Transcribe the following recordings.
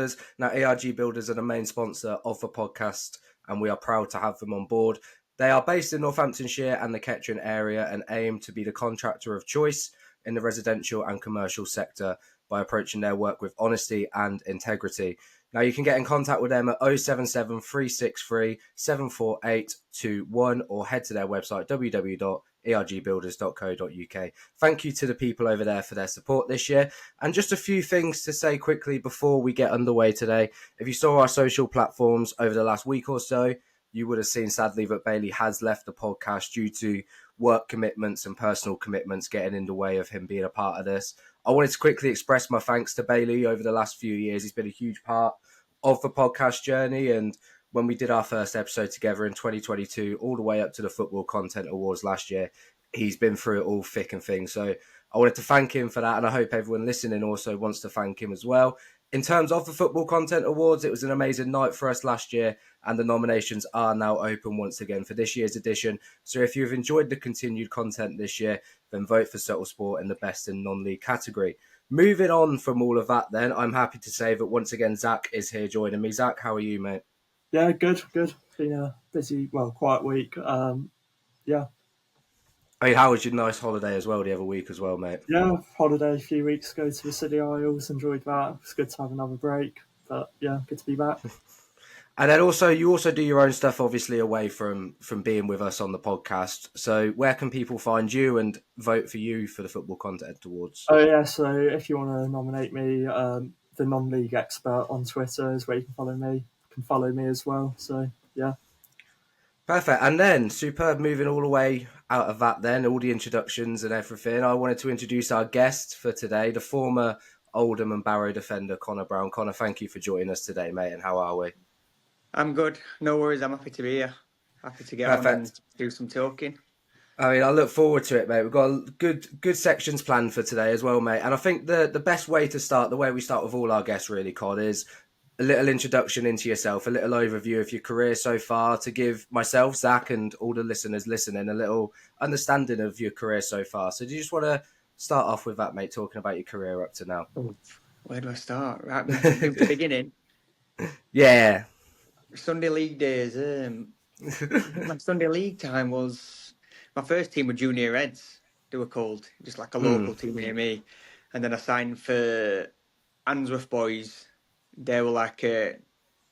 Builders. Now, ERG Builders are the main sponsor of the podcast, and we are proud to have them on board. They are based in Northamptonshire and the Kettering area and aim to be the contractor of choice in the residential and commercial sector by approaching their work with honesty and integrity. Now, you can get in contact with them at 077 363 74821 or head to their website, www.ergbuilders.co.uk. Thank you to the people over there for their support this year. And just a few things to say quickly before we get underway today. If you saw our social platforms over the last week or so, you would have seen, sadly, that Bailey has left the podcast due to work commitments and personal commitments getting in the way of him being a part of this. I wanted to quickly express my thanks to Bailey over the last few years. He's been a huge part of the podcast journey, and when we did our first episode together in 2022, all the way up to the Football Content Awards last year, he's been through it all thick and thin. So I wanted to thank him for that, and I hope everyone listening also wants to thank him as well. In terms of the Football Content Awards, it was an amazing night for us last year, and the nominations are now open once again for this year's edition. So if you've enjoyed the continued content this year, then vote for Settle Sport in the best and non-league category. Moving on from all of that then, I'm happy to say that once again, Zach is here joining me. Zach, how are you, mate? Yeah, good. Been a busy, quiet week. Yeah. I mean, how was your nice holiday as well the other week as well, mate? Yeah, holiday a few weeks ago to the Scilly Isles. Enjoyed that. It's good to have another break. But yeah, good to be back. And then also, you also do your own stuff, obviously, away from being with us on the podcast. So where can people find you and vote for you for the Football Content Awards? Oh, yeah, so if you want to nominate me, the non-league expert on Twitter is where you can follow me. You can follow me as well. So, yeah. Perfect. And then, superb, moving all the way out of that then, all the introductions and everything, I wanted to introduce our guest for today, the former Oldham and Barrow defender, Connor Brown. Connor, thank you for joining us today, mate, and how are we? I'm good. No worries. I'm happy to be here. Happy to get on and do some talking. I mean, I look forward to it, mate. We've got good sections planned for today as well, mate. And I think the best way to start, the way we start with all our guests really, Con, is a little introduction into yourself, a little overview of your career so far to give myself, Zach, and all the listeners listening a little understanding of your career so far. So do you just want to start off with that, mate, talking about your career up to now? Where do I start? Right, the beginning. Yeah. Sunday league days. My Sunday league time was... My first team were Junior Reds, they were called. Just like a local team near me. And then I signed for Answorth Boys. They were like... they've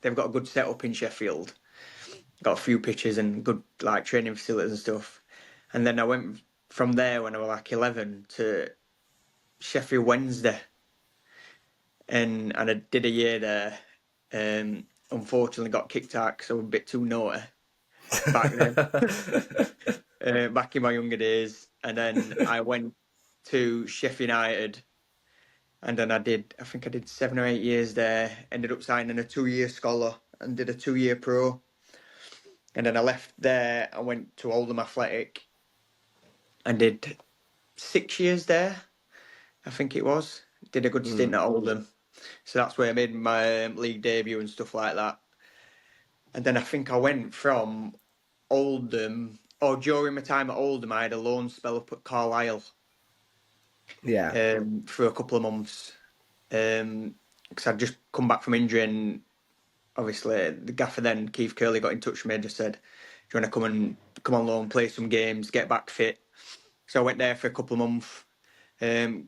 got a good setup in Sheffield. Got a few pitches and good like training facilities and stuff. And then I went from there when I was like 11 to Sheffield Wednesday. And I did a year there. Unfortunately got kicked out because I was a bit too naughty back then. Back in my younger days. And then I went to Sheffield United. And then I think I did 7 or 8 years there. Ended up signing a 2-year scholar and did a 2-year pro. And then I left there. I went to Oldham Athletic and did 6 years there, I think it was. Did a good stint at Oldham. So that's where I made my league debut and stuff like that. And then I think I went from Oldham, or during my time at Oldham, I had a loan spell up at Carlisle. Yeah. For a couple of months. Because I'd just come back from injury, and obviously the gaffer then, Keith Curley, got in touch with me and just said, do you want to come on loan, play some games, get back fit? So I went there for a couple of months,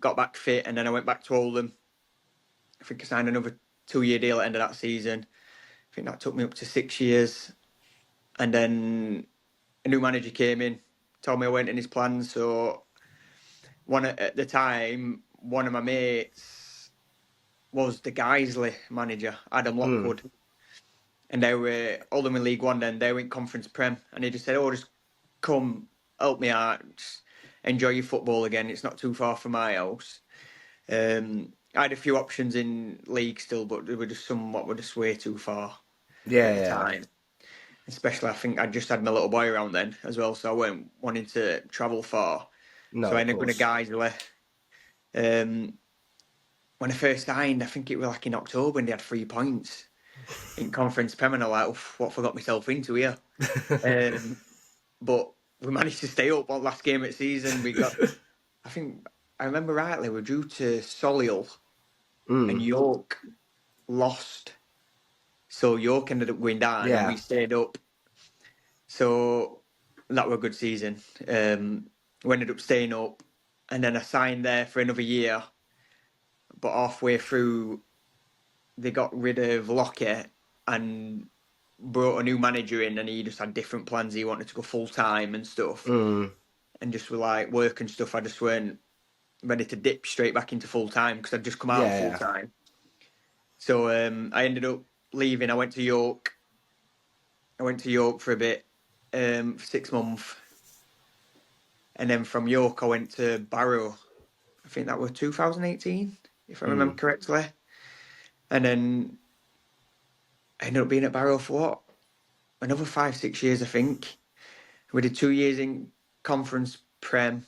got back fit, and then I went back to Oldham. I think I signed another 2-year deal at the end of that season. I think that took me up to 6 years. And then a new manager came in, told me I weren't in his plans. So at the time, one of my mates was the Guiseley manager, Adam Lockwood. And they were Oldham in League One then, they were in Conference Prem. And he just said, just come, help me out, just enjoy your football again. It's not too far from my house. I had a few options in league still, but they were just way too far at the time. Especially, I think I just had my little boy around then as well, so I weren't wanting to travel far. No, so I ended up going to Guiseley. When I first signed, I think it was like in October, and they had 3 points in Conference Prem, and I'm like, what have I got myself into here? But we managed to stay up on last game of the season. We got, I remember rightly, we drew to Solihull and York. lost. So York ended up going down and we stayed up. So that was a good season. We ended up staying up, and then I signed there for another year. But halfway through, they got rid of Lockett and brought a new manager in, and he just had different plans. He wanted to go full time and stuff, and just with like work and stuff, I just weren't ready to dip straight back into full time because I'd just come out of full time. So I ended up leaving. I went to York. For a bit, for 6 months. And then from York, I went to Barrow. I think that was 2018, if I remember correctly. And then I ended up being at Barrow for what? Another 5-6 years, I think. We did 2 years in Conference Prem.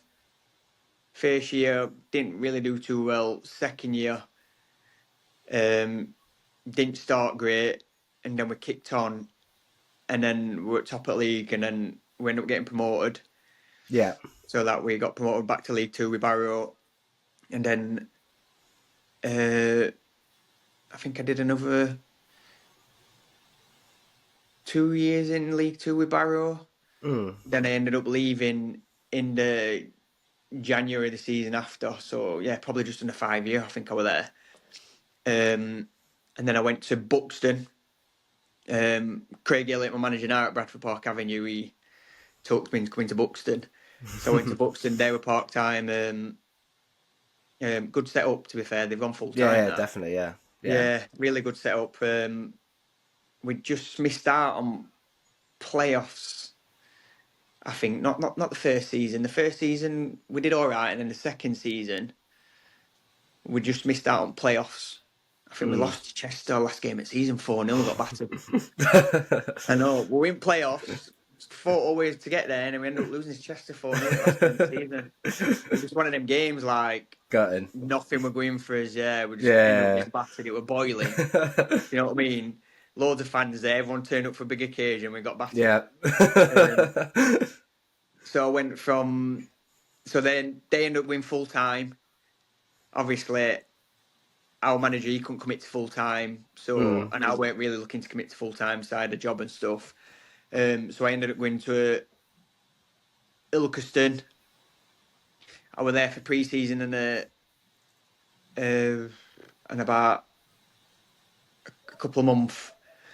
First year, didn't really do too well. Second year, didn't start great. And then we kicked on. And then we were at top of the league, and then we ended up getting promoted. Yeah. So that we got promoted back to League Two with Barrow. And then I think I did another 2 years in League Two with Barrow. Then I ended up leaving in the January of the season after. So yeah, probably just under 5 years, I think I was there. And then I went to Buxton. Craig Elliott, my manager now at Bradford Park Avenue, he talked me into coming to Buxton. So I went to Buxton. They were part-time. Good setup, to be fair. They've gone full-time Yeah, now. definitely, yeah. Yeah, really good setup. We just missed out on playoffs. I think not the first season. The first season we did all right, and then the second season we just missed out on playoffs. I think we lost to Chester last game at season 4-0, got battered. I know, we were in playoffs, fought always to get there, and then we ended up losing to Chester 4-0 last game of the season. It was just one of them games like Gutting. nothing were going for us. Yeah, we just ended up getting battered. It were boiling. You know what I mean? Loads of fans there. Everyone turned up for a big occasion. We got battered. Yeah. So I went from. So then they ended up going full time. Obviously, our manager, he couldn't commit to full time. So and I weren't really looking to commit to full time side of job and stuff. So I ended up going to Ilkeston. I was there for pre-season and about a couple of months.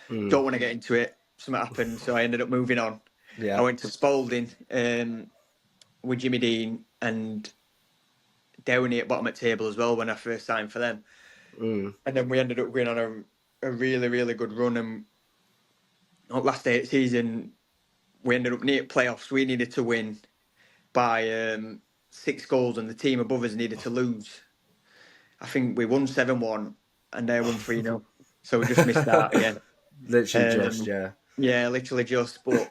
Don't want to get into it. Something happened, so I ended up moving on. Yeah. I went to Spalding with Jimmy Dean and Downey at bottom at table as well when I first signed for them. And then we ended up going on a really, really good run. And last day of the season, we ended up near playoffs. We needed to win by 6 goals, and the team above us needed to lose. I think we won 7-1, and they won 3-0. So we just missed that again. Literally just, yeah. Yeah, literally just. But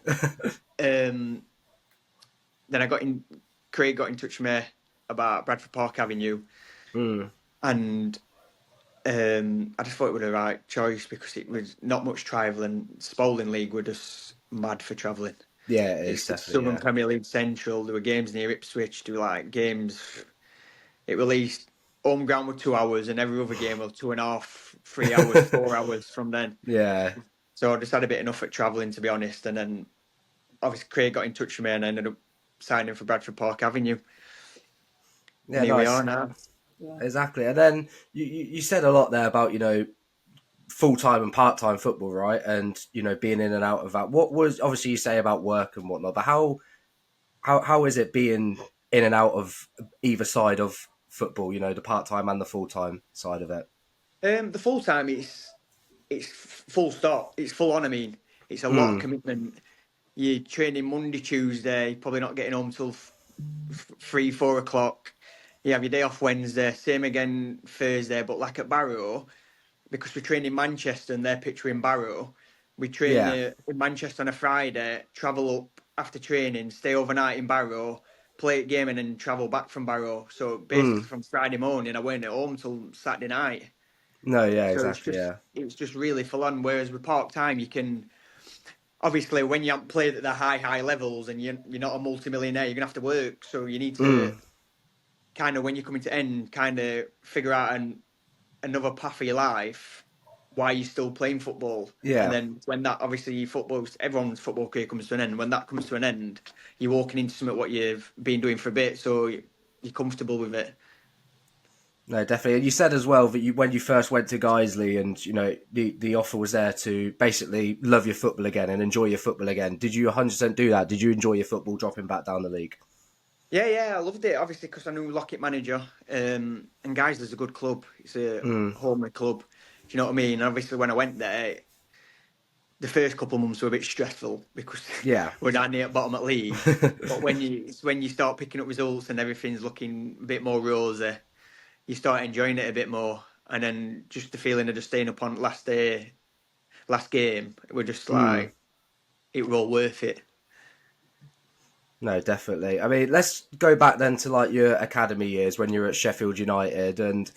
then Craig got in touch with me about Bradford Park Avenue. And I just thought it was the right choice because it was not much travelling. Spalding League were just mad for travelling. Yeah, it is It's definitely. Southern Premier League Central. There were games near Ipswich. There were like games. It released home ground with 2 hours, and every other game was 2.5, 3 hours, 4 hours from then. Yeah. So I just had a bit enough at travelling, to be honest. And then obviously Craig got in touch with me, and I ended up signing for Bradford Park Avenue. Yeah, and here nice. we are now. Yeah. Exactly. And then you said a lot there about, full-time and part-time football, right? And, being in and out of that. What was, obviously you say about work and whatnot, but how is it being in and out of either side of football, the part-time and the full-time side of it? The full-time, it's full stop. It's full on, I mean. It's a lot of commitment. You're training Monday, Tuesday, probably not getting home till 3-4 o'clock. You have your day off Wednesday, same again Thursday, but like at Barrow, because we train in Manchester and they're pitching in Barrow, we train in Manchester on a Friday, travel up after training, stay overnight in Barrow, play a game and then travel back from Barrow. So basically from Friday morning, I weren't at home till Saturday night. No, yeah, So exactly, it's just really full on. Whereas with part-time, you can... Obviously, when you haven't played at the high levels and you're not a multi-millionaire, you're going to have to work. So you need to kind of, when you're coming to end, kind of figure out another path for your life why you're still playing football. And Yeah. then when that, obviously, everyone's football career comes to an end. When that comes to an end, you're walking into something what you've been doing for a bit, so you're comfortable with it. No, definitely. And you said as well that when you first went to Guiseley and, the offer was there to basically love your football again and enjoy your football again. Did you 100% do that? Did you enjoy your football dropping back down the league? Yeah, I loved it, obviously, because I knew Lockett manager, and Guiseley's a good club. It's a Mm, homely club. Do you know what I mean? And obviously, when I went there, the first couple of months were a bit stressful because yeah. we're down near bottom at league. But when you start picking up results and everything's looking a bit more rosy, you start enjoying it a bit more. And then just the feeling of just staying up on last game, we're just Mm. like, it was all worth it. No, definitely. I mean, let's go back then to like your academy years when you were at Sheffield United. And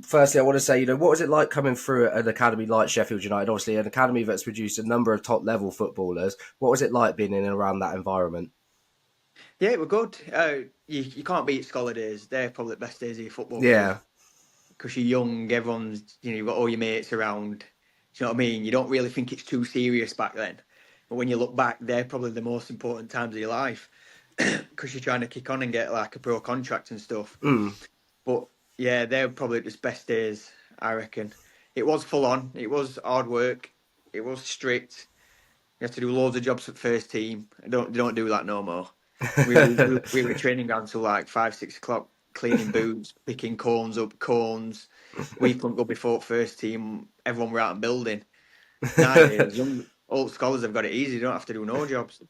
firstly, I want to say, what was it like coming through an academy like Sheffield United? Obviously, an academy that's produced a number of top level footballers. What was it like being in and around that environment? Yeah, it was good. You can't beat scholar days. They're probably the best days of your football career Yeah. because you're young. Everyone's, you've got all your mates around. Do you know what I mean? You don't really think it's too serious back then. But when you look back, they're probably the most important times of your life because you're trying to kick on and get like a pro contract and stuff. Mm. But yeah, they're probably the best days, I reckon. It was full on. It was hard work. It was strict. You have to do loads of jobs for the first team. They don't do that no more. We were training down till like 5, 6 o'clock, cleaning boots, picking cones. We couldn't go before first team. Everyone were out and building. Nowadays, young old scholars have got it easy. They don't have to do no jobs.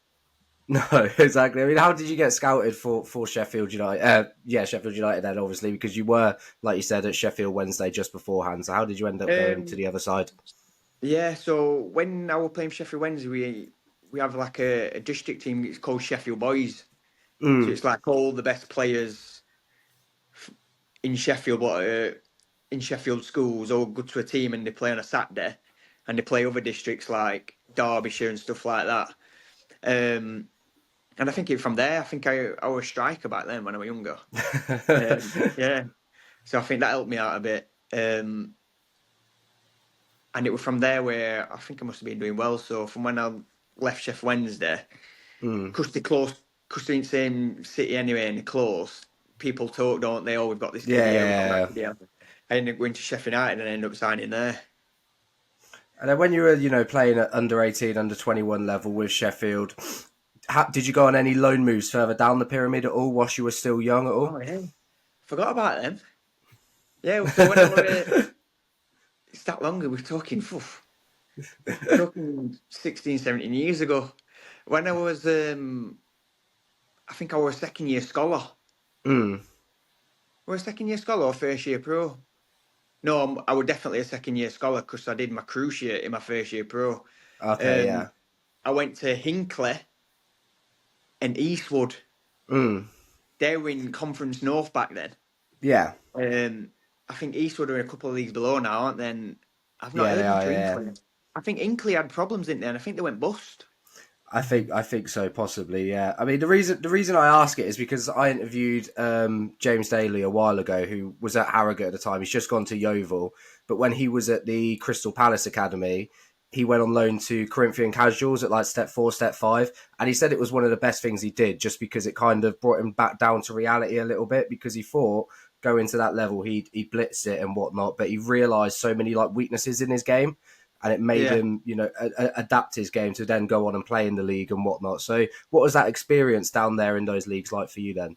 No, exactly. I mean, how did you get scouted for Sheffield United? Sheffield United then, obviously, because you were, like you said, at Sheffield Wednesday just beforehand. So how did you end up going to Um, the other side? yeah. So when I was playing Sheffield Wednesday, we have like a district team. It's called Sheffield Boys. So Mm. it's like all the best players in Sheffield, in Sheffield schools, all go to a team and they play on a Saturday, and they play other districts like Derbyshire and stuff like that. Um, and I think it from there. I think I was a striker back then when I was younger. Yeah, so I think that helped me out a bit. And it was from there where I think I must have been doing well. So from when I left Sheffield Wednesday, Mm. because they're close, because they're in the same city anyway and they're close, people talk, don't they? Oh, we've got this kid here, we've got that Yeah. kid here. I ended up going to Sheffield United and I ended up signing there. And then when you were, playing at under 18, under 21 level with Sheffield, did you go on any loan moves further down the pyramid at all whilst you were still young at all? Oh, yeah. Forgot about them. Yeah, so when I were, it's that long ago, we're talking 16, 17 years ago. When I was, I think I was a second year scholar. Mm. Were a second year scholar or first year pro? No, I was definitely a second year scholar because I did my cruise year in my first year pro. Okay, yeah. Um, I went to Hinckley and Eastwood. Mm. They were in Conference North back then. Yeah. I think Eastwood are a couple of leagues below now, aren't they? And I've not Yeah, they heard are, much of yeah. Hinckley. I think Hinckley had problems, didn't they? And I think they went bust. I think so, possibly. Yeah, I mean the reason I ask it is because I interviewed James Daly a while ago, who was at Harrogate at the time. He's just gone to Yeovil, but when he was at the Crystal Palace Academy, he went on loan to Corinthian Casuals at like step 4, step 5, and he said it was one of the best things he did, just because it kind of brought him back down to reality a little bit, because he thought going to that level he blitz it and whatnot, but he realised so many like weaknesses in his game, and it made Yeah. him, adapt his game to then go on and play in the league and whatnot. So, what was that experience down there in those leagues like for you then?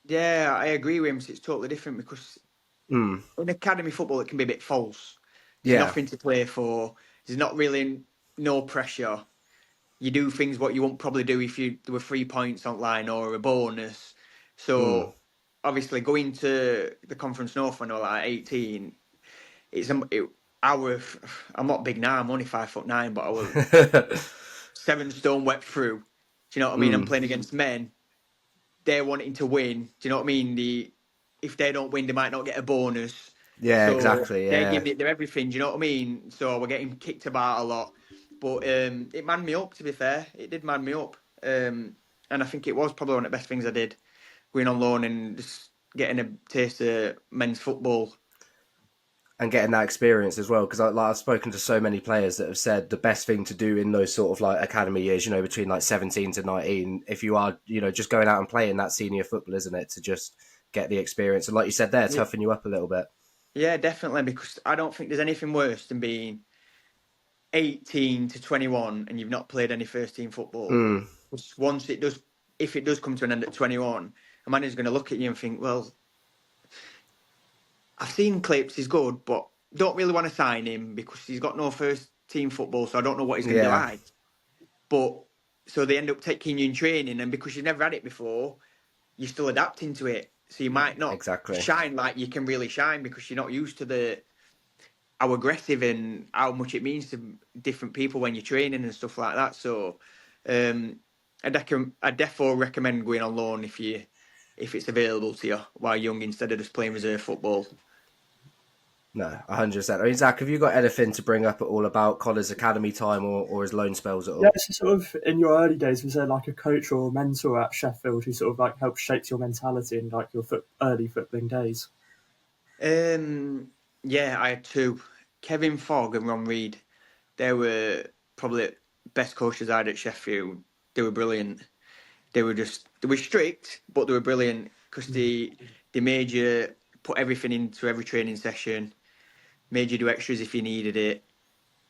Yeah, I agree with him. It's totally different because Mm, in academy football, it can be a bit false. There's yeah, nothing to play for. There's not really no pressure. You do things what you won't probably do if there were 3 points online or a bonus. mm. So obviously going to the Conference North when I was like 18, it's I was, I'm not big now. I'm only 5'9", but I was 7 stone wet through. Do you know what I mean? I'm Mm. playing against men. They're wanting to win. Do you know what I mean? If they don't win, they might not get a bonus. Yeah, So exactly. they're Yeah, giving it their everything. Do you know what I mean? So we're getting kicked about a lot. But it manned me up, to be fair. It did man me up. And I think it was probably one of the best things I did. Going on loan and just getting a taste of men's football. and getting that experience as well. Because I've spoken to so many players that have said the best thing to do in those sort of like academy years, between like 17 to 19, if you are, just going out and playing that senior football, isn't it? To just get the experience. And like you said there, Yeah, toughen you up a little bit. yeah, definitely. Because I don't think there's anything worse than being 18 to 21 and you've not played any first team football. Mm, Once it does, if it does come to an end at 21, a manager's going to look at you and think, well, I've seen clips, he's good, but don't really want to sign him because he's got no first team football, so I don't know what he's going to be yeah, like. But so they end up taking you in training, and because you've never had it before, you're still adapting to it. So you might not exactly. shine like you can really shine because you're not used to how aggressive and how much it means to different people when you're training and stuff like that. So I definitely recommend going on loan if it's available to you while young instead of just playing reserve football. No, 100%. I mean, Zach, have you got anything to bring up at all about Connor's academy time or his loan spells at all? Yeah, so sort of in your early days, was there like a coach or mentor at Sheffield who sort of like helped shape your mentality in like your early footballing days? Yeah, I had two, Kevin Fogg and Ron Reed. They were probably the best coaches I had at Sheffield. They were brilliant. They were strict, but they were brilliant because they made you put everything into every training session, made you do extras if you needed it,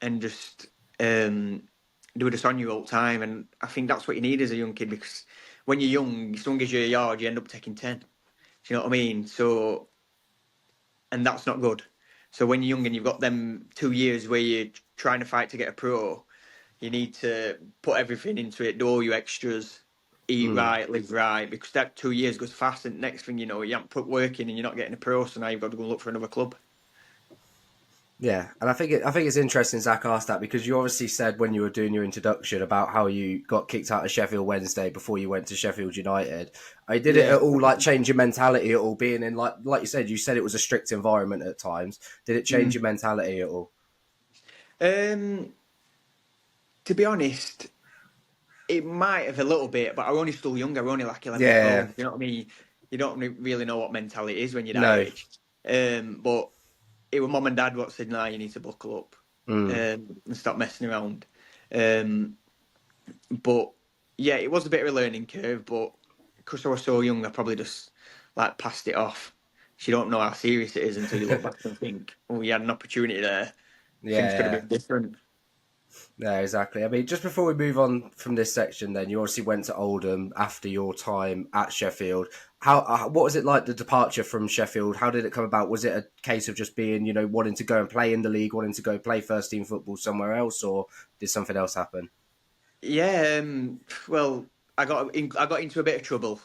and just they were just on you all the time. And I think that's what you need as a young kid because when you're young, if someone gives you a yard, you end up taking 10. Do you know what I mean? So, and that's not good. So when you're young and you've got them 2 years where you're trying to fight to get a pro, you need to put everything into it, do all your extras, eat right, live right, because that 2 years goes fast, and next thing you know, you haven't put work in and you're not getting a pro, so now you've got to go look for another club. Yeah, and I think it's interesting Zach asked that because you obviously said when you were doing your introduction about how you got kicked out of Sheffield Wednesday before you went to Sheffield United. Did it Yeah. at all like change your mentality at all? Being in like you said it was a strict environment at times. Did it change Mm. your mentality at all? Um, to be honest, it might have a little bit, but I was only still young. I was only like 11, Yeah, 12. You know what I mean? You don't really know what mentality is when you're that no, age. But it was mum and dad what said, "Nah, you need to buckle up and stop messing around." Um, but yeah, it was a bit of a learning curve. But because I was so young, I probably just like passed it off. So you don't know how serious it is until you look back and think, "Oh, you had an opportunity there. Things could have yeah. been different." Yeah, exactly. I mean, just before we move on from this section, then you obviously went to Oldham after your time at Sheffield. What was it like the departure from Sheffield? How did it come about? Was it a case of just being, wanting to go and play in the league, wanting to go play first team football somewhere else, or did something else happen? Yeah, well, I got into a bit of trouble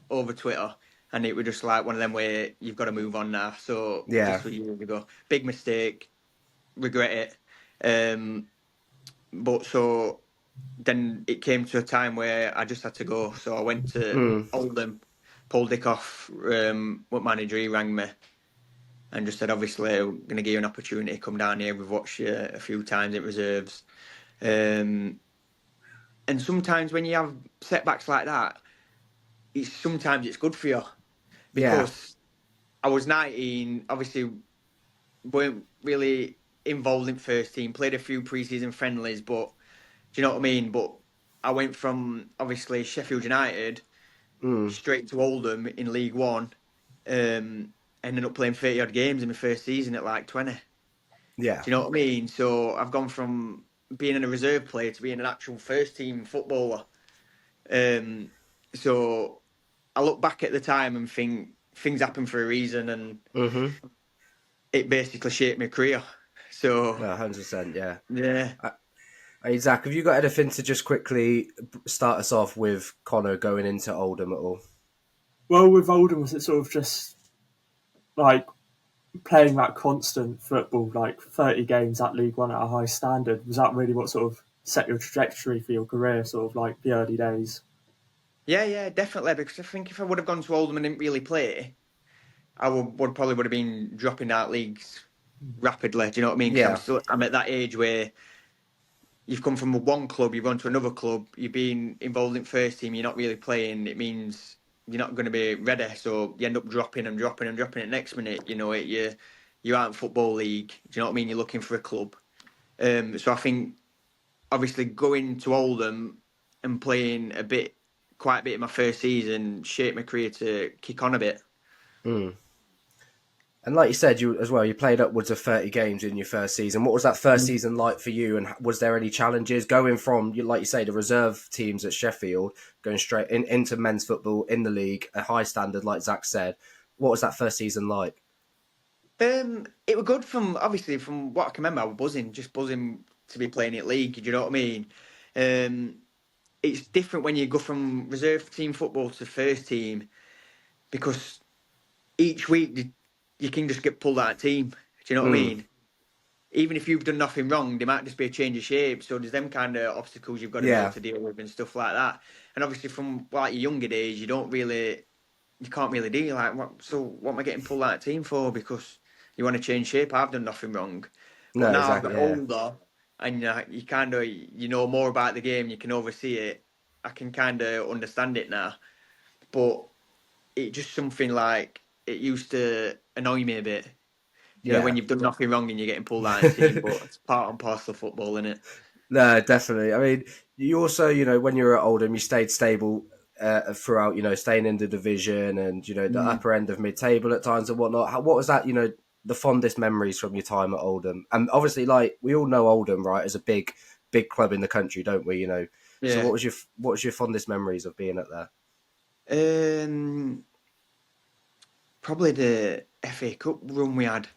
over Twitter, and it was just like one of them where you've got to move on now. So Yeah. this was years ago, big mistake, regret it. Um, but so then it came to a time where I just had to go. So I went to Mm. Oldham, Paul Dickoff, what manager, he rang me and just said, obviously, we're going to give you an opportunity to come down here. We've watched you a few times in reserves. Um, and sometimes when you have setbacks like that, sometimes it's good for you Yeah. because I was 19, obviously weren't really involved in first team, played a few pre-season friendlies, but do you know what I mean? But I went from obviously Sheffield United Mm. straight to Oldham in League One, ended up playing 30 odd games in my first season at like 20. Do Yeah. you know what I mean? So I've gone from being in a reserve player to being an actual first team footballer. Um, so I look back at the time and think things happen for a reason, and Mm-hmm. it basically shaped my career. So No, 100%. Yeah. yeah, Hey, Zach, have you got anything to just quickly start us off with Connor going into Oldham at all? Well, with Oldham, was it sort of just like playing that constant football, like 30 games at League One at a high standard? Was that really what sort of set your trajectory for your career, sort of like the early days? yeah, definitely. Because I think if I would have gone to Oldham and didn't really play, I would have been dropping out leagues rapidly. Do you know what I mean? Yeah. Because I'm at that age where you've come from one club, you've gone to another club, you've been involved in first team, you're not really playing. It means you're not going to be ready, so you end up dropping and dropping and dropping. At next minute, you know it. you aren't Football League. Do you know what I mean? You're looking for a club. So I think obviously going to Oldham and playing quite a bit in my first season shaped my career to kick on a bit. Mm. And like you said, you played upwards of 30 games in your first season. What was that first season like for you? And was there any challenges going from, like you say, the reserve teams at Sheffield, going straight into men's football in the league, a high standard, like Zach said? What was that first season like? It was good from what I can remember. I was just buzzing to be playing at league. Do you know what I mean? It's different when you go from reserve team football to first team because each week you can just get pulled out of team. Do you know what I Mm. mean? Even if you've done nothing wrong, there might just be a change of shape. So there's them kind of obstacles you've got to be able Yeah. to deal with and stuff like that. And obviously from like your younger days, you can't really do what am I getting pulled out of team for? Because you want to change shape. I've done nothing wrong. But No, now I've exactly. got Yeah. older and you kind of, know more about the game. You can oversee it. I can kind of understand it now. But it's just something like it used to annoy me a bit. When Yeah. you've done nothing wrong and you're getting pulled out of team, but it's part and parcel of football, isn't it? No, definitely. I mean, you also, when you were at Oldham, you stayed stable throughout, staying in the division and, the upper end of mid-table at times and whatnot. What was that, the fondest memories from your time at Oldham? And obviously, like, we all know Oldham, right, as a big, big club in the country, don't we, So Yeah. what was your fondest memories of being at there? Probably the FA Cup run we had.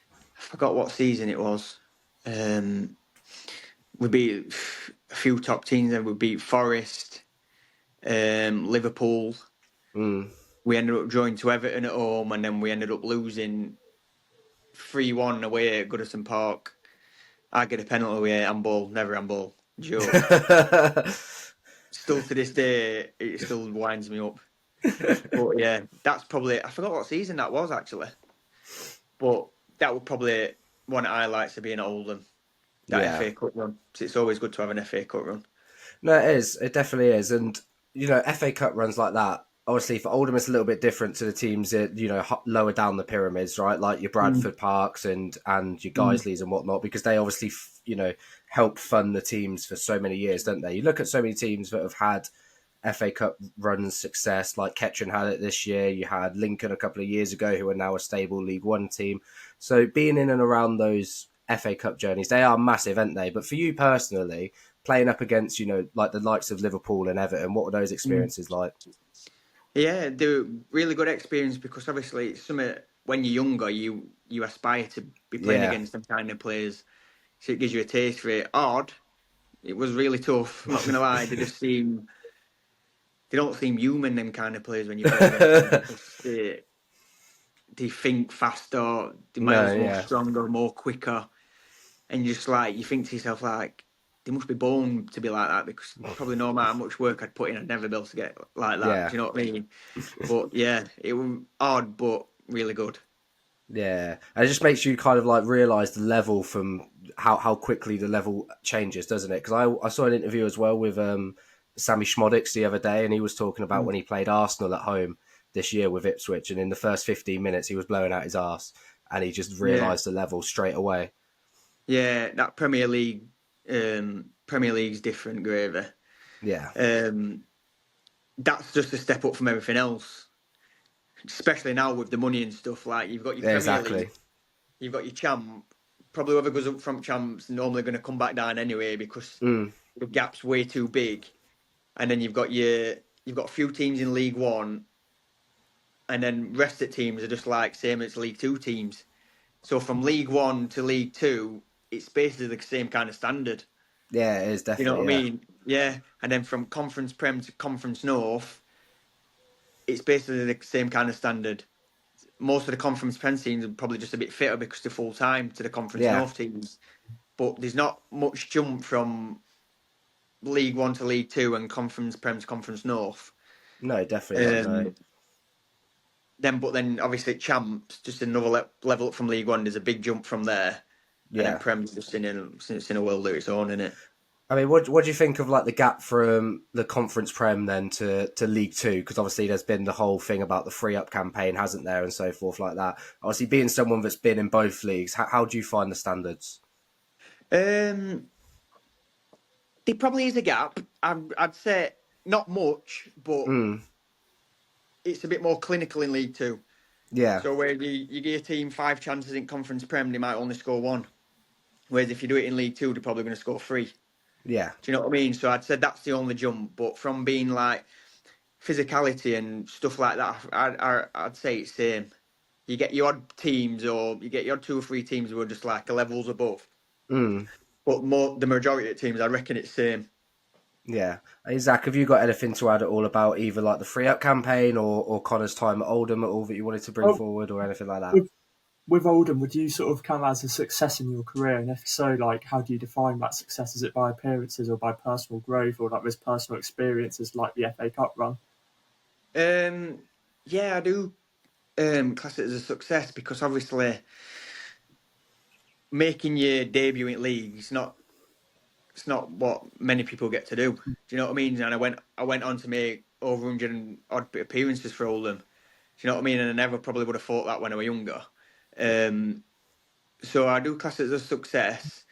I forgot what season it was. We beat a few top teams. Then we beat Forest, Liverpool. Mm. We ended up drawing to Everton at home, and then we ended up losing 3-1 away at Goodison Park. I get a penalty away, handball, never handball. Joke. Still to this day, it still winds me up. But yeah, that's probably, I forgot what season that was actually. But that would probably one of the highlights of being at Oldham. That Yeah. FA Cup run. It's always good to have an FA Cup run. No, it is. It definitely is. And, FA Cup runs like that, obviously for Oldham, it's a little bit different to the teams that, lower down the pyramids, right? Like your Bradford Parks and your Guisleys and whatnot, because they obviously, help fund the teams for so many years, don't they? You look at so many teams that have had FA Cup runs success, like Kettering had it this year. You had Lincoln a couple of years ago, who are now a stable League One team. So being in and around those FA Cup journeys, they are massive, aren't they? But for you personally, playing up against, like the likes of Liverpool and Everton, what were those experiences like? Yeah, they're really good experience because obviously it's something when you're younger, you aspire to be playing Yeah. against them kind of players. So it gives you a taste for it. Odd. It was really tough. I'm not gonna lie. They don't seem human. Them kind of players when you play against them because they think faster, they No, miles more yeah. stronger, more quicker, and you just like you think to yourself like they must be born to be like that because probably no matter how much work I'd put in, I'd never be able to get like that. Yeah. Do you know what I mean? But yeah, it was odd but really good. Yeah. And it just makes you kind of like realise the level from how quickly the level changes, doesn't it? Because I saw an interview as well with Sammy Schmodix the other day, and he was talking about when he played Arsenal at home this year with Ipswich, and in the first 15 minutes he was blowing out his arse, and he just Yeah, realised the level straight away. yeah, that Premier League's different gravy. Yeah. That's just a step up from everything else. Especially now with the money and stuff. Like you've got your Premier Exactly. League, you've got your champ. Probably whoever goes up from champs normally going to come back down anyway because Mm. the gap's way too big. And then you've got a few teams in League One, and then rest of the teams are just like same as League Two teams. So from League One to League Two, it's basically the same kind of standard. Yeah, it is You know definitely, what I yeah. mean? Yeah. And then from Conference Prem to Conference North, it's basically the same kind of standard. Most of the Conference Prem teams are probably just a bit fitter because they're full time to the Conference Yeah. North teams. But there's not much jump from League One to League Two and Conference Prem to Conference North. No, definitely not, no. Then obviously champs just another level up from League One. There's a big jump from there, and then Yeah. Prem's just in a world of its own, isn't it? I mean, what do you think of like the gap from the Conference Prem then to League Two? Because obviously there's been the whole thing about the free up campaign, hasn't there, and so forth like that. Obviously, being someone that's been in both leagues, how do you find the standards? Um, there probably is a gap. I'd say not much, but Mm, it's a bit more clinical in League Two. yeah, So where you give your team 5 chances in Conference Prem, they might only score one. Whereas if you do it in League Two, they're probably going to score 3. yeah, Do you know what I mean? So I'd say that's the only jump. But from being like physicality and stuff like that, I'd say it's same. You get your odd teams, or you get your 2 or 3 teams who are just like a levels above. mm, But the majority of teams, I reckon it's same. yeah. Hey, Zach, have you got anything to add at all about either like the free up campaign or Connor's time at Oldham at all that you wanted to bring Oh, forward or anything like that? with with Oldham, would you sort of count that as a success in your career? And if so, like, how do you define that success? Is it by appearances or by personal growth or like those personal experiences like the FA Cup run? Um, yeah, I do class it as a success because obviously making your debut in league it's not what many people get to do. Do you know what I mean? And I went on to make over 100 and odd appearances for Oldham. Do you know what I mean? And I never probably would have thought that when I was younger. Um, so I do class it as a success.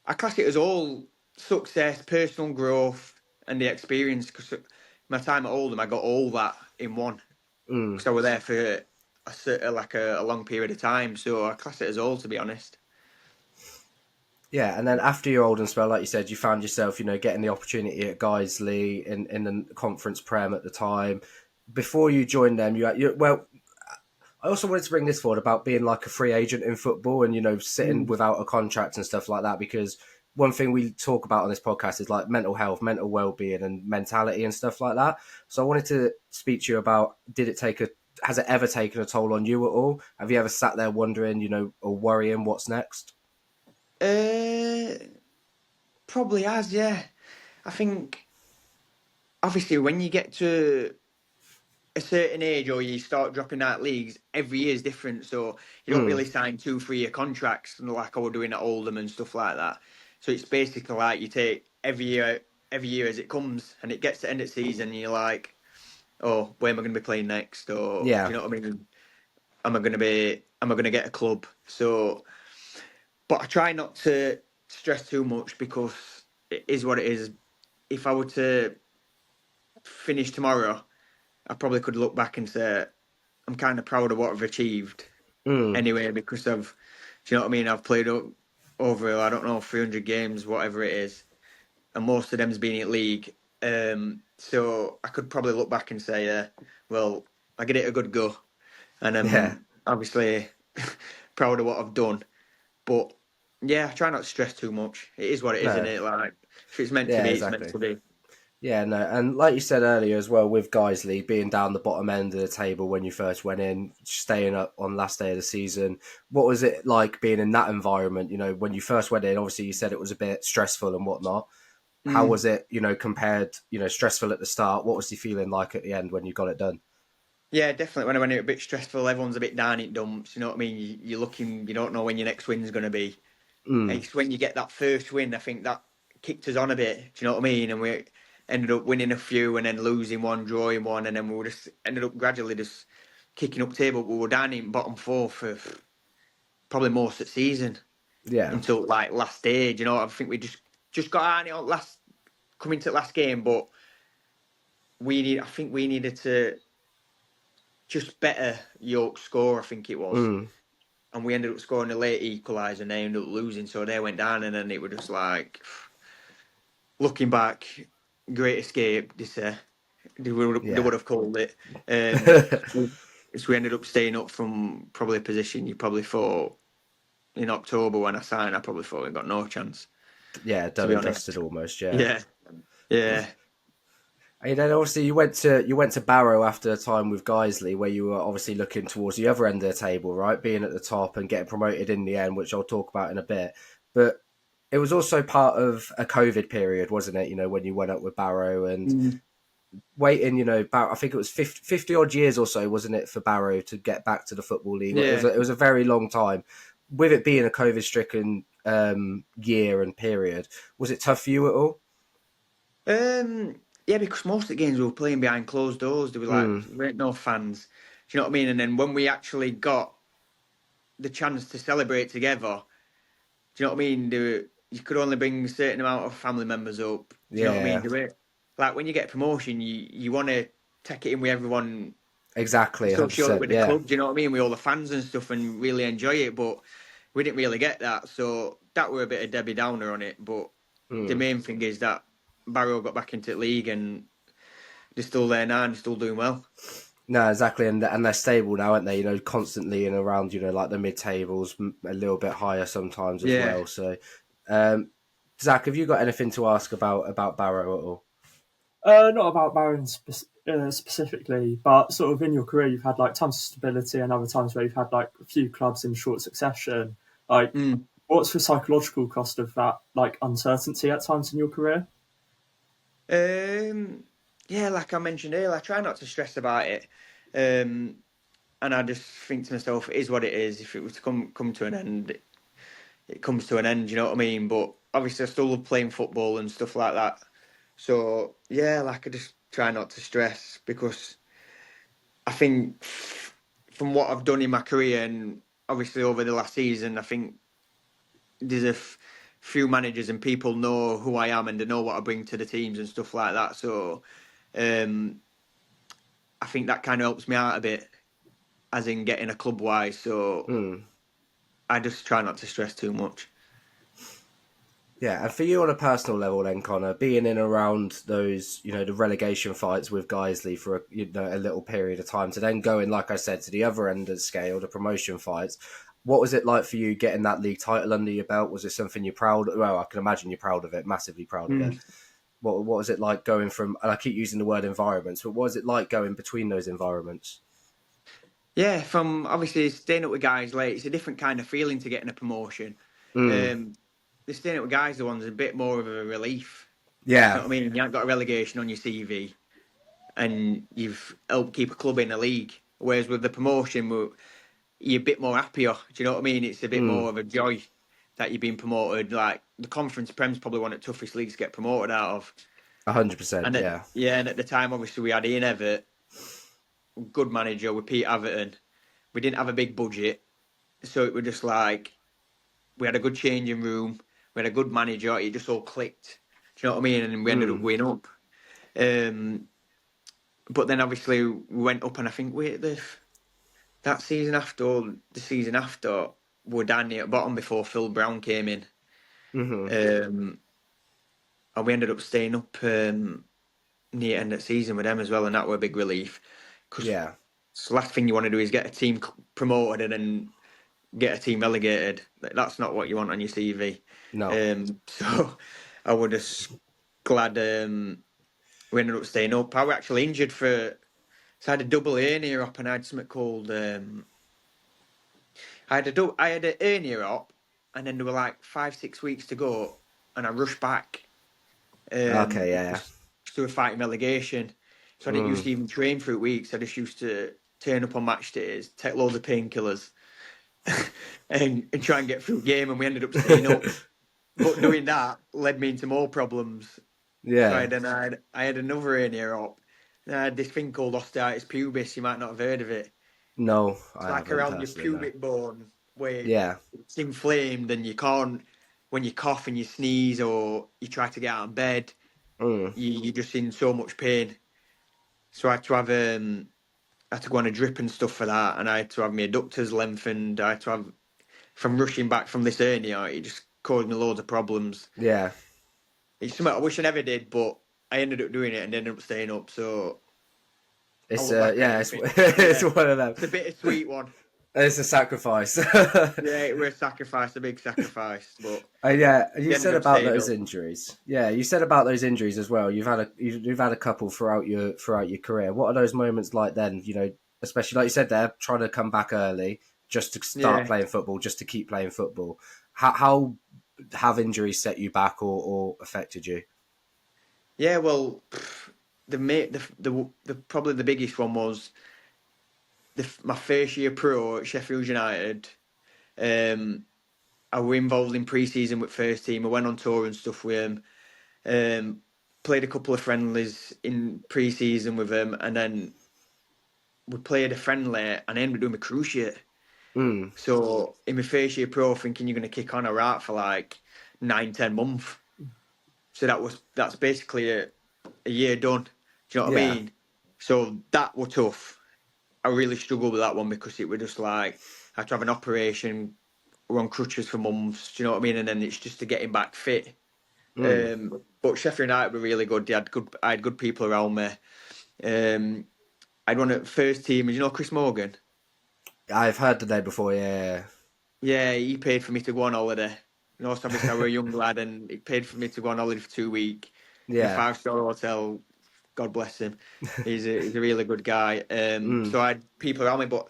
I class it as all success, personal growth, and the experience. Because my time at Oldham, I got all that in one. Mm. Because I was there for a long period of time. So I class it as all, to be honest. Yeah, and then after your Oldham spell, like you said, you found yourself, getting the opportunity at Guiseley in the Conference Prem at the time. Before you joined them, well, I also wanted to bring this forward about being like a free agent in football and, sitting Mm. without a contract and stuff like that, because one thing we talk about on this podcast is like mental health, mental well-being and mentality and stuff like that. So I wanted to speak to you about, has it ever taken a toll on you at all? Have you ever sat there wondering, or worrying what's next? Uh, Probably has, yeah. I think obviously when you get to a certain age or you start dropping out leagues, every year is different. So you don't Mm, really sign 2 3 year contracts like I was doing at Oldham and stuff like that. So it's basically like you take every year as it comes, and it gets to end of season, and you're like, oh, where am I going to be playing next? Or do yeah, you know what I mean? Am I going to get a club? So, but I try not to stress too much because it is what it is. If I were to finish tomorrow, I probably could look back and say I'm kind of proud of what I've achieved mm, anyway because do you know what I mean? I've played over, I don't know, 300 games, whatever it is, and most of them's been in league. So I could probably look back and say, well, I get it a good go, and yeah, I'm obviously proud of what I've done. But yeah, I try not to stress too much. It is what it is, isn't no, it? Like if it's meant to yeah, be, it's meant exactly. to be. Yeah, no, and like you said earlier as well, with Guiseley being down the bottom end of the table when you first went in, staying up on last day of the season, what was it like being in that environment? When you first went in, obviously you said it was a bit stressful and whatnot. How Mm. was it, compared, stressful at the start? What was the feeling like at the end when you got it done? Yeah, definitely. When I went, it was a bit stressful. Everyone's a bit down in dumps. You know what I mean? You're looking. You don't know when your next win's going to be. Mm, It's when you get that first win. I think that kicked us on a bit. Do you know what I mean? And we ended up winning a few, and then losing one, drawing one, and then we were just ended up gradually just kicking up table. We were down in bottom 4 for probably most of the season yeah, until like last stage. You know, I think we just got out last coming to the last game, but I think we needed to just better York's score. I think it was. mm, And we ended up scoring a late equaliser and they ended up losing. So they went down and then it was just like, looking back, great escape, they say. They yeah. would have called it. So we ended up staying up from probably a position you probably thought in October when I signed, I probably thought we got no chance, Yeah, to done be and dusted honest. almost, yeah. Yeah, yeah. And then obviously you went to Barrow after a time with Guiseley, where you were obviously looking towards the other end of the table, right? Being at the top and getting promoted in the end, which I'll talk about in a bit. But it was also part of a COVID period, wasn't it? When you went up with Barrow and Mm. waiting, Barrow, I think it was 50 odd years or so, wasn't it, for Barrow to get back to the Football League? It was Yeah. a very long time. With it being a COVID stricken year and period. Was it tough for you at all? Yeah, because most of the games we were playing behind closed doors. There was like Mm, we weren't no fans. Do you know what I mean? And then when we actually got the chance to celebrate together, do you know what I mean? You could only bring a certain amount of family members up. Do you know what I mean? yeah, Like when you get promotion, you want to take it in with everyone, exactly, associate it 100%. with the Yeah. club. Do you know what I mean? With all the fans and stuff, and really enjoy it. But we didn't really get that, so that were a bit of Debbie Downer on it. But the Mm. main thing is that Barrow got back into the league and they're still there now and still doing well. No, exactly, and they're stable now, aren't they? You know, constantly in around, you know, like the mid tables, a little bit higher sometimes as Yeah. well. So, Zach, have you got anything to ask about Barrow at all? Not about Barron specifically, but sort of in your career, you've had like times of stability and other times where you've had like a few clubs in short succession. Like, Mm. what's the psychological cost of that, like uncertainty at times in your career? Yeah, like I mentioned earlier, I try not to stress about it. Um, and I just think to myself, it is what it is. If it was to come to an end, it comes to an end. You know what I mean? But obviously, I still love playing football and stuff like that. So yeah, like I just try not to stress because I think from what I've done in my career and obviously over the last season, I think there's few managers and people know who I am and they know what I bring to the teams and stuff like that. So um, I think that kind of helps me out a bit, as in getting a club wise. So Mm. I just try not to stress too much. Yeah, and for you on a personal level, then Connor, being in around those, you know, the relegation fights with Guiseley for a little period of time, to then going, like I said, to the other end of the scale, the promotion fights. What was it like for you getting that league title under your belt? Was it something you're proud of? Well, I can imagine you're proud of it, massively proud of it. Mm. What was it like going from? And I keep using the word environments, but what was it like going between those environments? Yeah, from obviously staying up with guys late, it's a different kind of feeling to getting a promotion. Mm. Um, the staying up with guys, the one's a bit more of a relief. You know Yeah, what I mean? You haven't got a relegation on your CV, and you've helped keep a club in the league. Whereas with the promotion, you're a bit more happier. Do you know what I mean? It's a bit mm. more of a joy that you've been promoted. Like the Conference Prem's probably one of the toughest leagues to get promoted out of. 100%. Yeah. And at the time, obviously, we had Ian Everett, good manager with Pete Everton. We didn't have a big budget, so it was just like we had a good changing room, we had a good manager. It just all clicked. Do you know what I mean? And we ended up Mm. winning up. But then obviously we went up, and I think that season after, or the season after, we were down near the bottom before Phil Brown came in. Hmm. And we ended up staying up near end of the season with them as well, and that were a big relief. Because Yeah. the last thing you want to do is get a team promoted and then get a team relegated. That's not what you want on your CV. No. So I was just glad we ended up staying up. I was actually injured so I had a double hernia up, and I had something called I had a hernia up, and then there were like 5-6 weeks to go, and I rushed back Okay. Yeah. because we were fighting relegation. So I didn't used Mm. to even train for weeks. I just used to turn up on match days, take loads of painkillers, and try and get through a game. And we ended up staying up. But doing that led me into more problems. So Yeah. I had another hernia up. And I had this thing called osteitis pubis. You might not have heard of it. No, It's I like haven't around your personally. No. pubic bone where Yeah. it's inflamed and you can't, when you cough and you sneeze or you try to get out of bed, Mm. you're just in so much pain. So I had to go on a drip and stuff for that, and I had to have my adductors lengthened. I had to have, from rushing back from this hernia, it just caused me loads of problems. Yeah. It's something I wish I never did, but I ended up doing it and ended up staying up. So I It's look back on yeah, it and it's think, it's yeah, one of them. it's a bittersweet one. It's a sacrifice. Yeah, it was a sacrifice, a big sacrifice, but Yeah, you we ended said up about staying those up. injuries. Yeah, you said about those injuries as well. You've had a couple throughout your career. What are those moments like then? You know, especially like you said there, trying to come back early just to start Yeah, playing football, just to keep playing football. How have injuries set you back or affected you? yeah. Well, the probably the biggest one was my first year pro at Sheffield United. Um, I were involved in pre-season with first team. I went on tour and stuff with him. Played a couple of friendlies in pre-season with him, and then we played a friendly, and I ended up doing my cruciate. Mm. So in my first year pro, thinking you're going to kick on a rat for like 9-10 months. So that's basically a year done. Do you know what I Yeah. mean? So that was tough. I really struggled with that one because it was just like I had to have an operation, we're on crutches for months. Do you know what I mean? And then it's just to get him back fit. But Sheffield United were really good. I had good people around me. I'd run at first team. You know Chris Morgan? I've heard the name before. Yeah. Yeah, he paid for me to go on holiday. You know, so obviously I was a young lad, and he paid for me to go on holiday for 2 weeks in a Yeah. 5-star hotel. God bless him. He's a really good guy. Mm. So I had people around me, but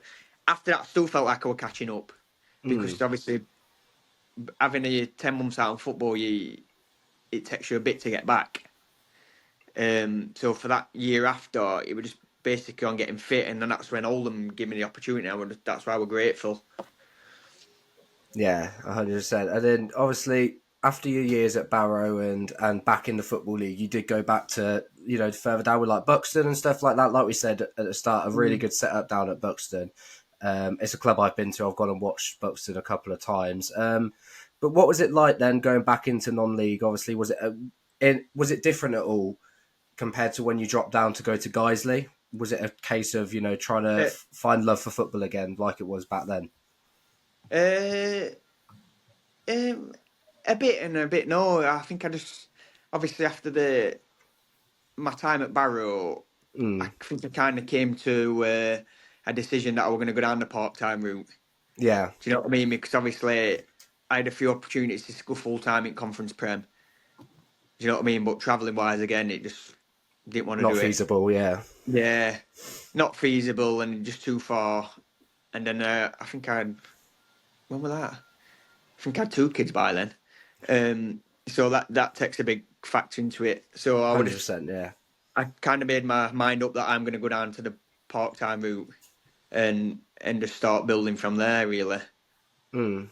after that, I still felt like I was catching up Mm. because obviously having a 10 months out in football, it takes you a bit to get back. So for that year after, it was just basically on getting fit, and then that's when Oldham gave me the opportunity. That's why we're grateful. Yeah, 100%. And then obviously after your years at Barrow and back in the Football League, you did go back to, further down with like Buxton and stuff like that. Like we said at the start, a really good setup down at Buxton. It's a club I've been to. I've gone and watched Buxton a couple of times. But what was it like then going back into non-league? Obviously, was it different at all compared to when you dropped down to go to Guiseley? Was it a case of, trying to Uh, find love for football again like it was back then? uh, Um, a bit and a bit no. I think I just obviously after the my time at Barrow, I Mm. think I kind of came to a decision that I was going to go down the part-time route. Yeah. Do you know what I mean? Because obviously I had a few opportunities to go full-time in Conference Prem. Do you know what I mean? But travelling wise, again, it just didn't want to Not do it. feasible, yeah. Yeah, not feasible and just too far. And then I think when was that? I think I had 2 kids by then. So that takes a big factor into it. So 100%, yeah. I kind of made my mind up that I'm going to go down to the part time route and just start building from there. Really. Mm.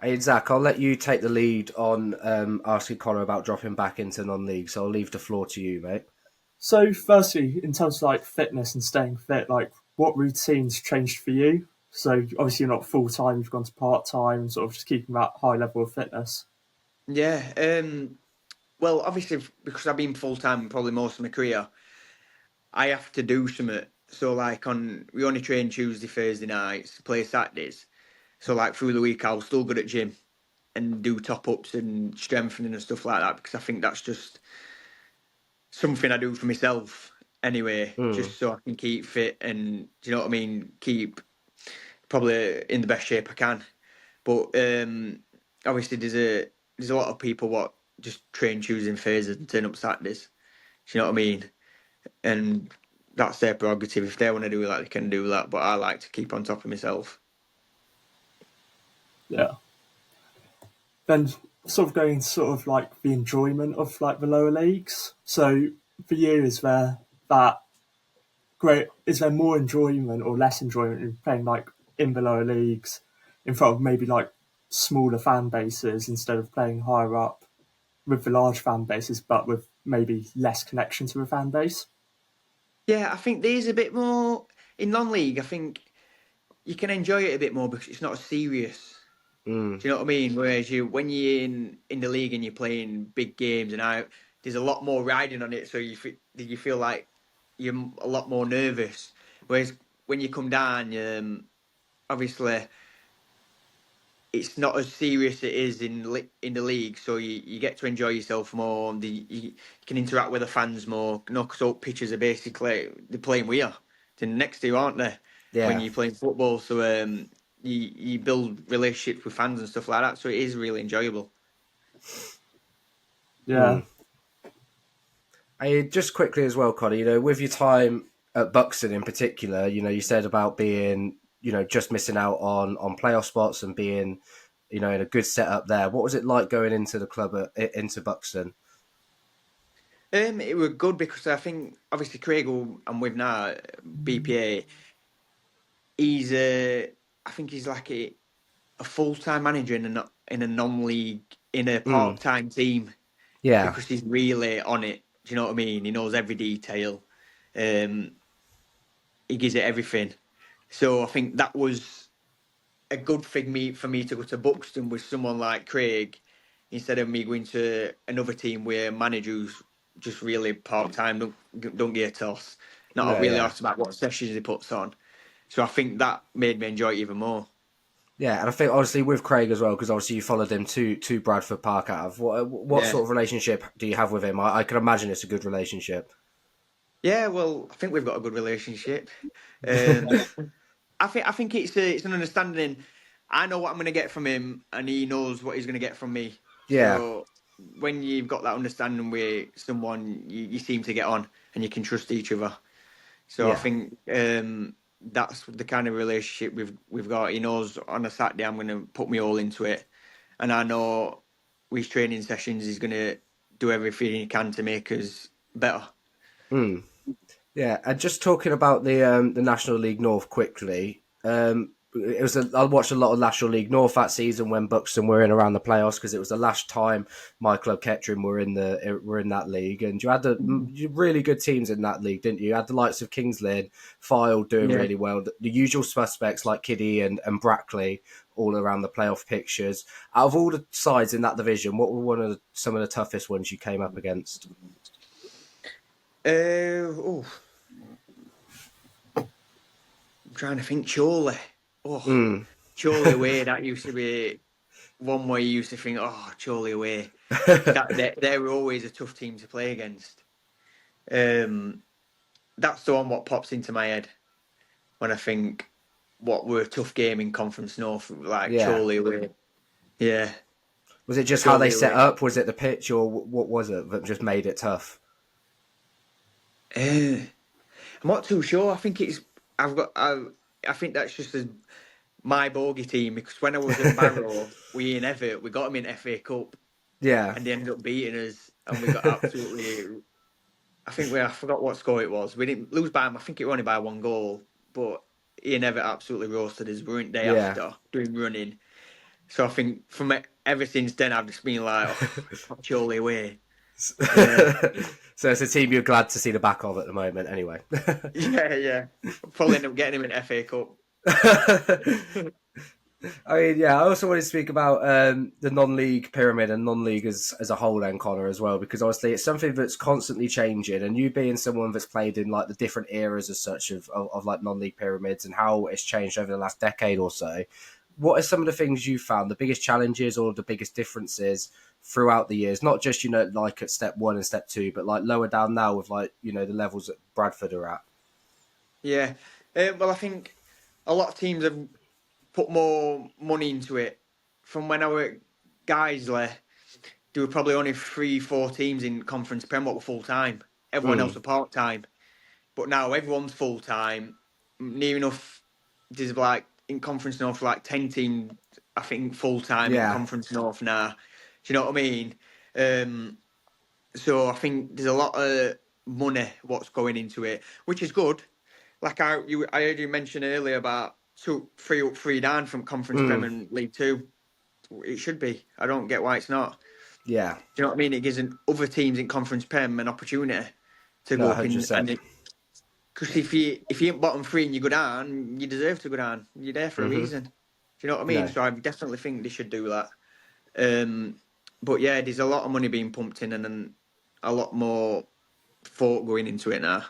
Hey, Zach, I'll let you take the lead on asking Connor about dropping back into non-league, so I'll leave the floor to you, mate. So, firstly, in terms of like fitness and staying fit, like what routines changed for you? So, obviously, you're not full time; you've gone to part time, sort of just keeping that high level of fitness. Yeah. Well, obviously, because I've been full time probably most of my career, I have to do something. So, like we only train Tuesday, Thursday nights, play Saturdays. So, like through the week, I'll still go at gym and do top ups and strengthening and stuff like that because I think that's just something I do for myself anyway, Mm. just so I can keep fit and do you know what I mean? Keep probably in the best shape I can. But obviously there's a lot of people what just train Tuesday and Thursdays and turn up Saturdays. Do you know what I mean? And that's their prerogative. If they want to do that, they can do that. But I like to keep on top of myself. Yeah. Then, sort of going sort of like the enjoyment of like the lower leagues. So, for you, is there that great? Is there more enjoyment or less enjoyment in playing like in the lower leagues in front of maybe like smaller fan bases instead of playing higher up with the large fan bases, but with maybe less connection to the fan base? Yeah, I think there's a bit more in non-league. I think you can enjoy it a bit more because it's not as serious. Mm. Do you know what I mean? Whereas when you're in the league and you're playing big games and out, there's a lot more riding on it, so you feel like you're a lot more nervous. Whereas when you come down, obviously it's not as serious it is in the league, so you get to enjoy yourself more. You can interact with the fans more. You know, because all pitches are basically they're playing with you. They're next to you, aren't they? When Yeah. you're playing football, so you build relationships with fans and stuff like that. So it is really enjoyable. Yeah. Mm. Just quickly as well, Connor, with your time at Buxton in particular, you said about being, just missing out on playoff spots and being, in a good setup there. What was it like going into the club into Buxton? It was good because I think obviously Craig, who I'm with now, BPA, he's I think he's like a full time manager in a non-league, in a Mm. part-time team, Yeah. because he's really on it. Do you know what I mean? He knows every detail. He gives it everything. So I think that was a good thing for me to go to Buxton with someone like Craig, instead of me going to another team where a manager who's just really part-time, don't get a toss, not No, really yeah. asked about what sessions he puts on. So I think that made me enjoy it even more. Yeah, and I think obviously with Craig as well, because obviously you followed him to Bradford Park out of. What Yeah. sort of relationship do you have with him? I can imagine it's a good relationship. Yeah, well, I think we've got a good relationship. Um, I think it's an understanding. I know what I'm going to get from him, and he knows what he's going to get from me. Yeah, So when you've got that understanding with someone, you seem to get on, and you can trust each other. So I yeah. think that's the kind of relationship we've got. He knows on a Saturday I'm going to put me all into it, and I know with his training sessions he's going to do everything he can to make us better. Mm. Yeah, and just talking about the National League North quickly. I watched a lot of National League North that season when Buxton were in around the playoffs because it was the last time my club Kettering were in that league, and you had really good teams in that league, didn't you? You had the likes of Kings Lynn, Fyle doing Yeah. really well, the usual suspects like Kiddie and Brackley all around the playoff pictures. Out of all the sides in that division, what were some of the toughest ones you came up against? Oh, I'm trying to think. Chorley. Oh, Mm. Chorley away. That used to be one way you used to think, oh, Chorley away. They were always a tough team to play against. Um, that's the one what pops into my head when I think what were a tough game in Conference North, like Yeah. Chorley away. Yeah, Was it just how they Chorley set away. up? Was it the pitch, or what was it that just made it tough? I'm not too sure. I think it's. I've got. I think that's just my bogey team, because when I was at Barrow, we in Everett, we got them in FA Cup, Yeah. and they ended up beating us, and we got absolutely. I forgot what score it was. We didn't lose by. I think it was only by 1 goal, but Ian Everett absolutely roasted us. We weren't day Yeah. after doing running. So I think ever since then, I've just been like, oh, surely away. Yeah, So it's a team you're glad to see the back of at the moment, anyway. yeah. Probably end up getting him in FA Cup. I mean, yeah, I also want to speak about the non-league pyramid and non-league as a whole, then, Connor, as well, because obviously it's something that's constantly changing, and you being someone that's played in like the different eras as such of like non-league pyramids and how it's changed over the last decade or so. What are some of the things you found the biggest challenges or the biggest differences throughout the years? Not just like at step one and step two, but like lower down now with like the levels that Bradford are at. Yeah. Well, I think a lot of teams have put more money into it. From when I were at Guiseley, there were probably only 3, 4 teams in Conference Prem what were full time. Everyone else Mm, were part time. But now everyone's full time. Near enough, there's like in Conference North like 10 teams, I think, full time in yeah, Conference North now. Do you know what I mean? Um, so I think there's a lot of money what's going into it, which is good. Like I heard you mention earlier about 3 up, 3 down from Conference Prem mm, and League Two. It should be. I don't get why it's not. yeah, Do you know what I mean? It gives other teams in Conference Prem an opportunity to no, go up in, 100%. and because if you ain't bottom 3 and you go down, you deserve to go down. You're there for a Hmm. reason. Do you know what I mean? No. So I definitely think they should do that. Um, but yeah, there's a lot of money being pumped in, and then a lot more thought going into it now.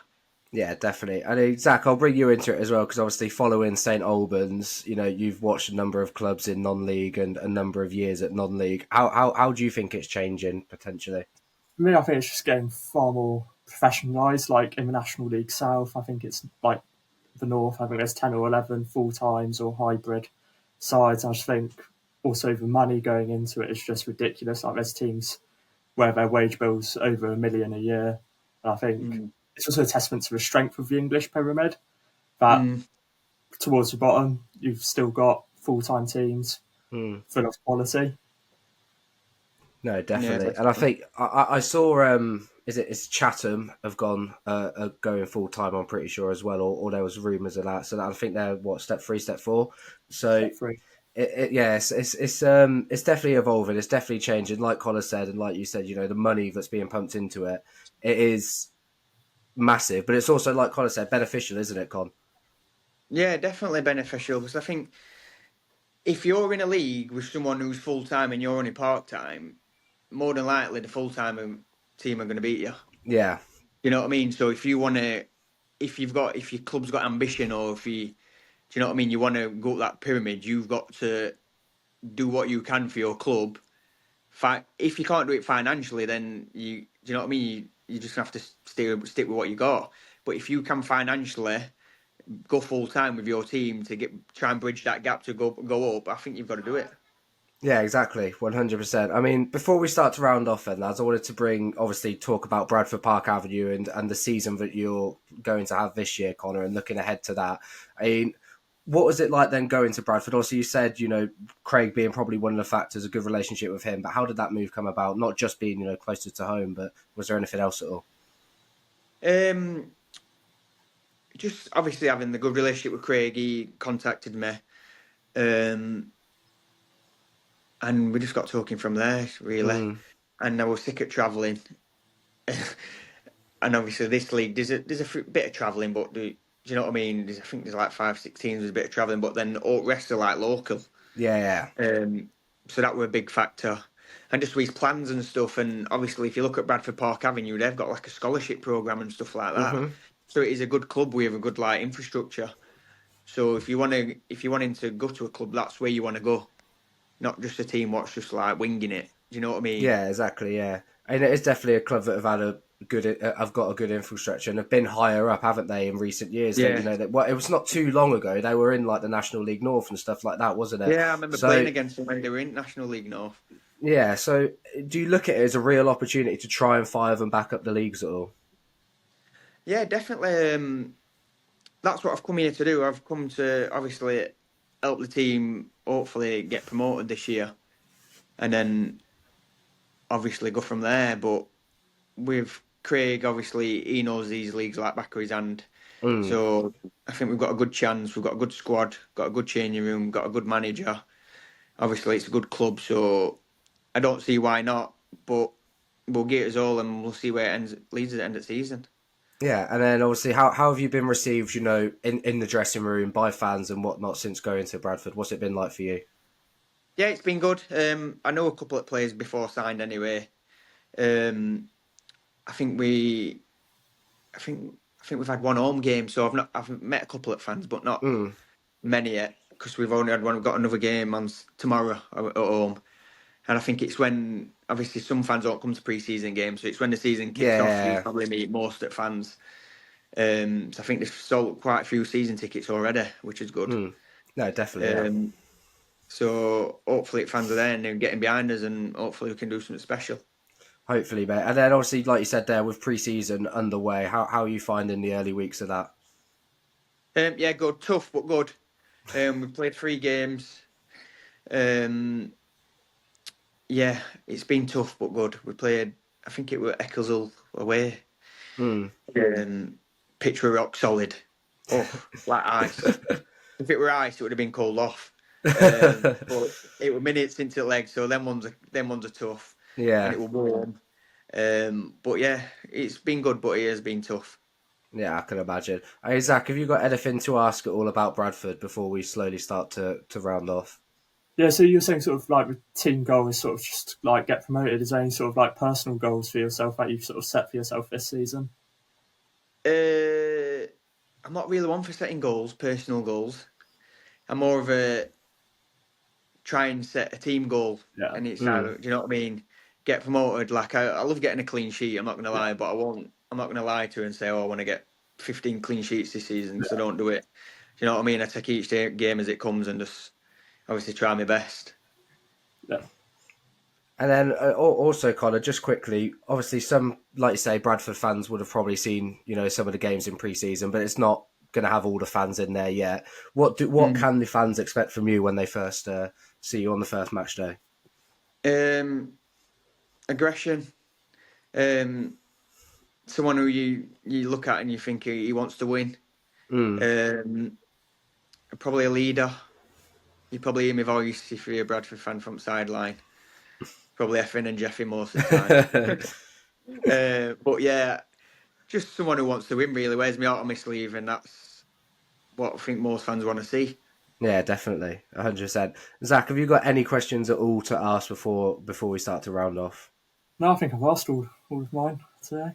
Yeah, definitely. And Zach, I'll bring you into it as well because obviously following St Albans, you've watched a number of clubs in non-league and a number of years at non-league. How do you think it's changing potentially? For me, I think it's just getting far more professionalised. Like in the National League South, I think it's like the North. I think there's 10 or 11 full times or hybrid sides. I just think also the money going into it is just ridiculous. Like there's teams where their wage bill's over $1 million a year. And I think Mm. it's also a testament to the strength of the English pyramid that Mm. towards the bottom you've still got full time teams Hmm. full of quality. No, Yeah, definitely. And I definitely. think I saw it's Chatham have gone going full time. I'm pretty sure as well, or there was rumours of that. So I think they're what step 3, step 4. So Step three. It's definitely evolving. It's definitely changing. Like Colin said, and like you said, the money that's being pumped into it, it is massive. But it's also, like Colin said, beneficial, isn't it, Con? Yeah, definitely beneficial because I think if you're in a league with someone who's full time and you're only part time, more than likely the full time team are going to beat you. Yeah, You know what I mean? So if you want to, if your club's got ambition, or if you, do you know what I mean? You want to go up that pyramid, you've got to do what you can for your club. If you can't do it financially, then do you know what I mean? You just have to stick with what you got. But if you can financially go full time with your team to try and bridge that gap to go up, I think you've got to do it. yeah, exactly, 100%. I mean, before we start to round off, then, lads, I wanted to obviously, talk about Bradford Park Avenue and the season that you're going to have this year, Connor, and looking ahead to that. I mean, what was it like then going to Bradford? Also, you said, Craig being probably one of the factors, a good relationship with him, but how did that move come about? Not just being, closer to home, but was there anything else at all? Um, just obviously having the good relationship with Craig, he contacted me, and we just got talking from there, really. Mm. And I was sick of travelling, and obviously this league there's a bit of travelling, but do you know what I mean? I think there's like 5, 6 teams. There's a bit of travelling, but then all the rest are like local. Yeah, So that were a big factor. And just with his plans and stuff. And obviously, if you look at Bradford Park Avenue, they've got like a scholarship program and stuff like yeah. that. So it is a good club with a good like infrastructure. So if you're wanting to go to a club, that's where you want to go. Not just a team what's just like winging it. Do you know what I mean? Yeah, exactly. Yeah, and it is definitely a club that have had a good, have got a good infrastructure and have been higher up, haven't they, in recent years? That Yeah. it was not too long ago they were in like the National League North and stuff like that, wasn't it? Yeah, I remember So playing against them when they were in National League North. yeah, so do you look at it as a real opportunity to try and fire them back up the leagues at all? Yeah, definitely. That's what I've come here to do. I've come to obviously help the team hopefully get promoted this year, and then obviously go from there. But with Craig, obviously he knows these leagues like back of his hand. Mm. So I think we've got a good chance. We've got a good squad, got a good changing room, got a good manager. Obviously it's a good club, so I don't see why not. But we'll get us all, and we'll see where leads at the end of the season. Yeah, and then obviously, how have you been received? In the dressing room by fans and whatnot since going to Bradford. What's it been like for you? Yeah, it's been good. I know a couple of players before signed anyway. Um, I think I think we've had one home game, so I've met a couple of fans, but not Mm. many yet because we've only had one. We've got another game on tomorrow at home, and I think it's when obviously some fans don't come to pre-season games, so it's when the season kicks off. You Yeah. probably meet most of the fans. So I think they've sold quite a few season tickets already, which is good. Mm. No, definitely. Yeah. Um, so hopefully fans are there and they're getting behind us, and hopefully we can do something special. Hopefully, mate. And then obviously, like you said there, with pre-season underway, how are you finding the early weeks of that? Yeah, good, tough but good. We played 3 games. Um, yeah, it's been tough but good. We played, I think it was Ecclesall away. Mm. Pitch were rock solid. Oh, like ice. If it were ice, it would have been cold off. But it were minutes into the leg, so them ones are tough, and Yeah. it was warm. But yeah, it's been good, but it has been tough. Yeah, I can imagine. Hey, Zach, have you got anything to ask at all about Bradford before we slowly start to round off? Yeah, so you're saying sort of like with team goal is sort of just like get promoted. Is there any sort of like personal goals for yourself that you've sort of set for yourself this season? I'm not really one for setting goals, personal goals. I'm more of a try and set a team goal, Yeah, and it's Mm. either, do you know what I mean? Get promoted. Like I love getting a clean sheet. I'm not going to yeah, lie, but I won't. I'm not going to lie to her and say, "Oh, I want to get 15 clean sheets this season," because I yeah, don't do it. Do you know what I mean? I take each game as it comes and just obviously try my best. yeah. And then also, Connor, just quickly, obviously, some, like you say, Bradford fans would have probably seen, some of the games in pre-season, but it's not going to have all the fans in there yet. What Mm. can the fans expect from you when they first see you on the first match day? Aggression. Um, Someone who you look at and you think he wants to win. Mm. Probably a leader. You probably hear my voice if you're a Bradford fan from sideline. Probably effing and jeffing most of the time. But yeah, just someone who wants to win, really. Wears me out on my sleeve, and that's what I think most fans want to see. Yeah, definitely, 100%. Zach, have you got any questions at all to ask before we start to round off? No, I think I've asked all of mine today.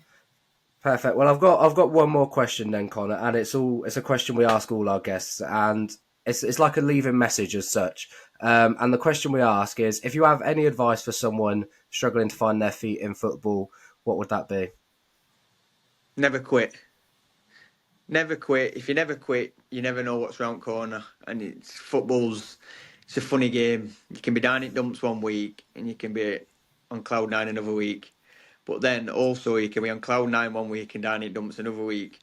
Perfect. Well, I've got one more question then, Connor, and it's a question we ask all our guests, and it's like a leaving message as such. And the question we ask is, if you have any advice for someone struggling to find their feet in football, what would that be? Never quit. Never quit. If you never quit, you never know what's round corner. And it's a funny game. You can be down in dumps one week, and you can be on cloud nine another week. But then also you can be on cloud nine one week and down in dumps another week.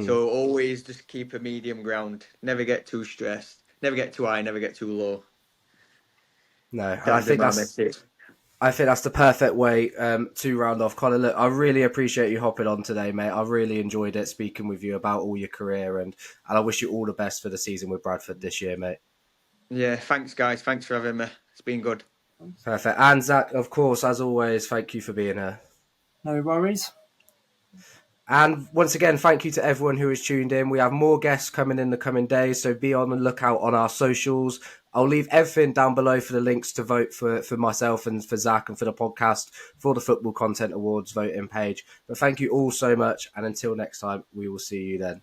So always just keep a medium ground. Never get too stressed. Never get too high. Never get too low. No, That'd be my message. I think that's the perfect way to round off. Connor, look, I really appreciate you hopping on today, mate. I really enjoyed it speaking with you about all your career, and I wish you all the best for the season with Bradford this year, mate. Yeah, thanks, guys. Thanks for having me. It's been good. Perfect. And Zach, of course, as always, thank you for being here. No worries. And once again, thank you to everyone who has tuned in. We have more guests coming in the coming days, so be on the lookout on our socials. I'll leave everything down below for the links to vote for myself and for Zach and for the podcast for the Football Content Awards voting page. But thank you all so much, and until next time, we will see you then.